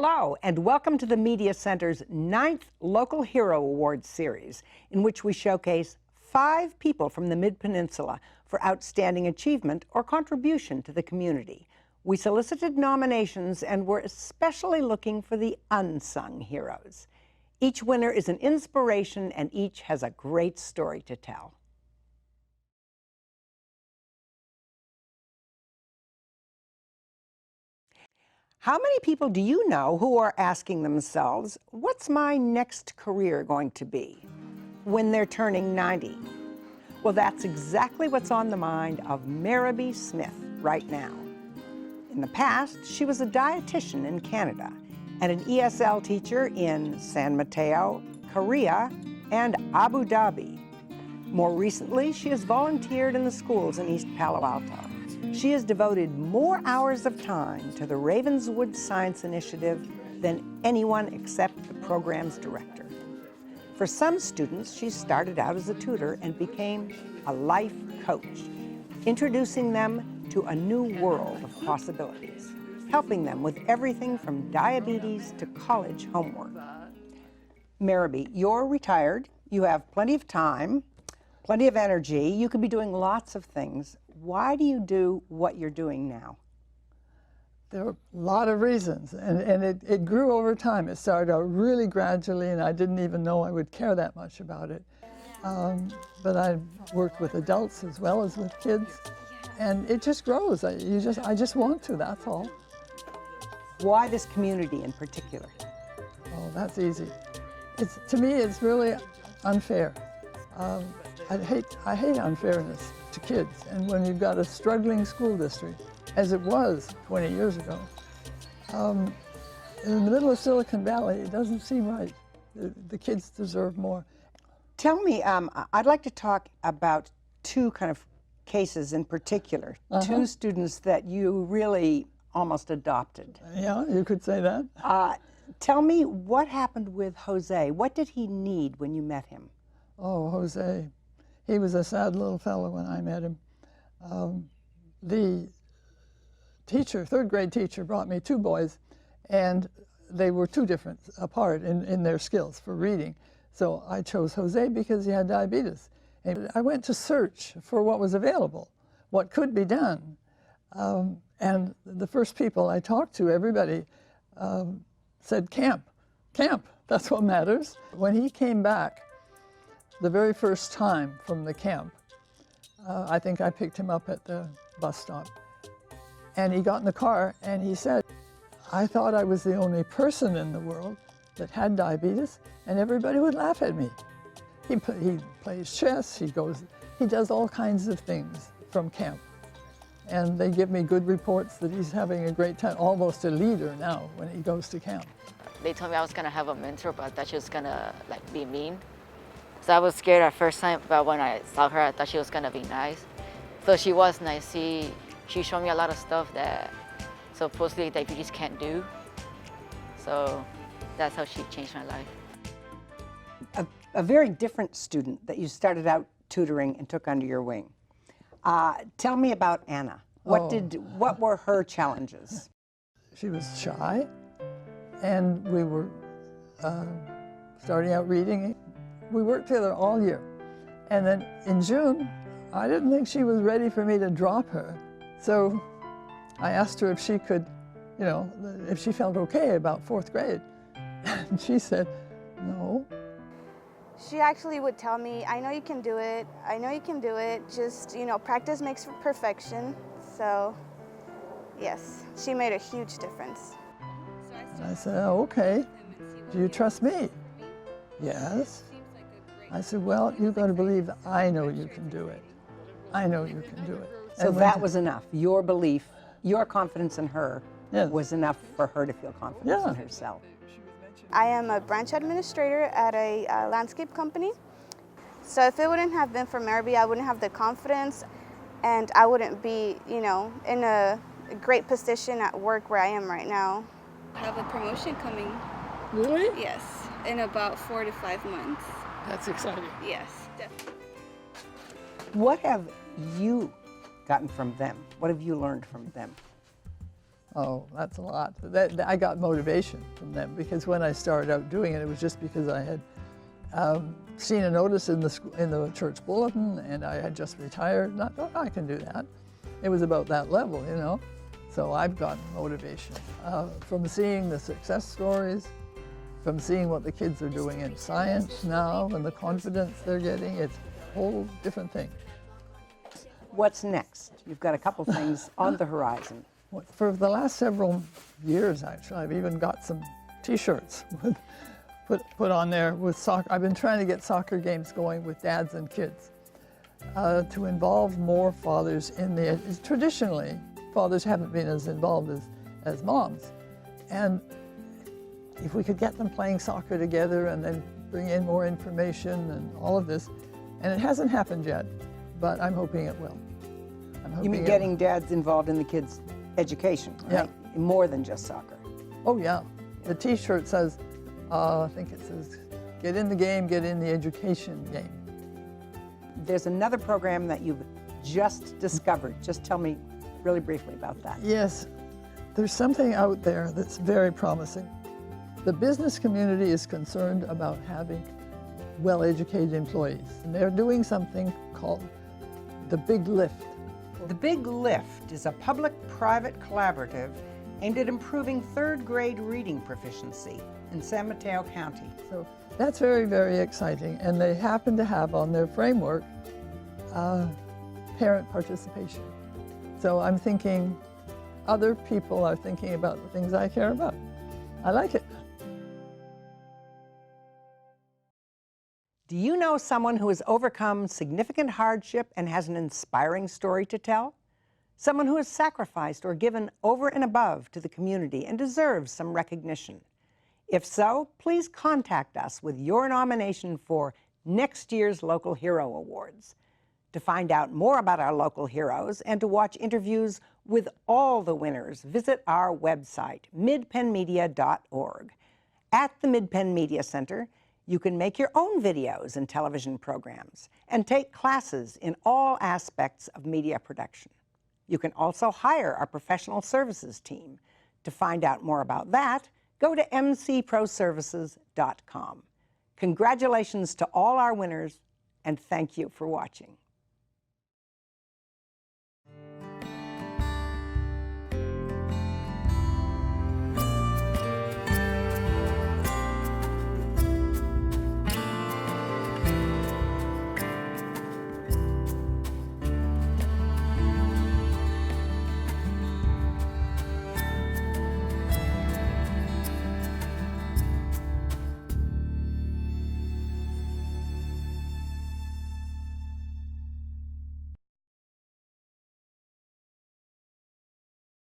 Hello, and welcome to the Media Center's 9th Local Hero Awards series, in which we showcase 5 people from the Mid-Peninsula for outstanding achievement or contribution to the community. We solicited nominations and were especially looking for the unsung heroes. Each winner is an inspiration, and each has a great story to tell. How many people do you know who are asking themselves, what's my next career going to be when they're turning 90? Well, that's exactly what's on the mind of MARIBEE Smith right now. In the past, she was a dietitian in Canada and an ESL teacher in San Mateo, Korea, and Abu Dhabi. More recently, she has volunteered in the schools in East Palo Alto. She has devoted more hours of time to the Ravenswood Science Initiative than anyone except the program's director. For some students, she started out as a tutor and became a life coach, introducing them to a new world of possibilities, helping them with everything from diabetes to college homework. MARIBEE, you're retired, you have plenty of time, plenty of energy, you could be doing lots of things. Why do you do what you're doing now? There are a lot of reasons, and it grew over time. It started out really gradually, and I didn't even know I would care that much about it. But I worked with adults as well as with kids, and it just grows. I just want to, that's all. Why this community in particular? Oh, that's easy. To me, it's really unfair. I hate unfairness to kids, and when you've got a struggling school district, as it was 20 years ago, in the middle of Silicon Valley, it doesn't seem right. The kids deserve more. Tell me, I'd like to talk about 2 kind of cases in particular, 2 students that you really almost adopted. Yeah, you could say that. Tell me what happened with Jose. What did he need when you met him? Oh, Jose. He was a sad little fellow when I met him. The teacher, 3rd grade teacher, brought me 2 boys, and they were 2 different apart in their skills for reading. So I chose Jose because he had diabetes. And I went to search for what was available, what could be done. And the first people I talked to, everybody said, camp, that's what matters. When he came back, the very first time from the camp, I think I picked him up at the bus stop. And he got in the car and he said, I thought I was the only person in the world that had diabetes, and everybody would laugh at me. He plays chess, he does all kinds of things from camp. And they give me good reports that he's having a great time, almost a leader now when he goes to camp. They told me I was gonna have a mentor, but that she was gonna be mean. So I was scared at first time, but when I saw her, I thought she was gonna be nice. So she was nice. She showed me a lot of stuff that supposedly diabetes can't do. So that's how she changed my life. A very different student that you started out tutoring and took under your wing. Tell me about Anna. What were her challenges? She was shy, and we were starting out reading. We worked together all year. And then in June, I didn't think she was ready for me to drop her. So I asked her if she could, if she felt okay about 4th grade. And she said, no. She actually would tell me, I know you can do it. I know you can do it. Just, practice makes perfection. So, yes, she made a huge difference. And I said, oh, okay. Do you trust me? Yes. I said, well, you've got to believe that I know you can do it. I know you can do it. So that was enough. Your belief, your confidence in her was enough for her to feel confidence in herself. I am a branch administrator at a landscape company. So if it wouldn't have been for MARIBEE, I wouldn't have the confidence, and I wouldn't be, in a great position at work where I am right now. I have a promotion coming. Really? Yes, in about 4 to 5 months. That's exciting. Yes, definitely. What have you gotten from them? What have you learned from them? Oh, that's a lot. I got motivation from them because when I started out doing it, it was just because I had seen a notice in the church bulletin, and I had just retired. And I thought, I can do that. It was about that level, you know. So I've gotten motivation from seeing the success stories, from seeing what the kids are doing in science now, and the confidence they're getting. It's a whole different thing. What's next? You've got a couple things on the horizon. For the last several years, actually, I've even got some T-shirts put on there with soccer. I've been trying to get soccer games going with dads and kids to involve more fathers in the. Traditionally, fathers haven't been as involved as moms, and if we could get them playing soccer together and then bring in more information and all of this, and it hasn't happened yet, but I'm hoping it will. You mean getting dads involved in the kids' education, right? Yeah. More than just soccer. Oh yeah. The T-shirt says, I think it says, get in the game, get in the education game. There's another program that you've just discovered. Just tell me really briefly about that. Yes, there's something out there that's very promising. The business community is concerned about having well-educated employees, and they're doing something called the Big Lift. The Big Lift is a public-private collaborative aimed at improving third-grade reading proficiency in San Mateo County. So that's very, very exciting, and they happen to have on their framework parent participation. So I'm thinking other people are thinking about the things I care about. I like it. Do you know someone who has overcome significant hardship and has an inspiring story to tell? Someone who has sacrificed or given over and above to the community and deserves some recognition? If so, please contact us with your nomination for next year's Local Hero Awards. To find out more about our local heroes and to watch interviews with all the winners, visit our website, midpennmedia.org. At the Mid-Penn Media Center, you can make your own videos and television programs and take classes in all aspects of media production. You can also hire our professional services team. To find out more about that, go to mcproservices.com. Congratulations to all our winners, and thank you for watching.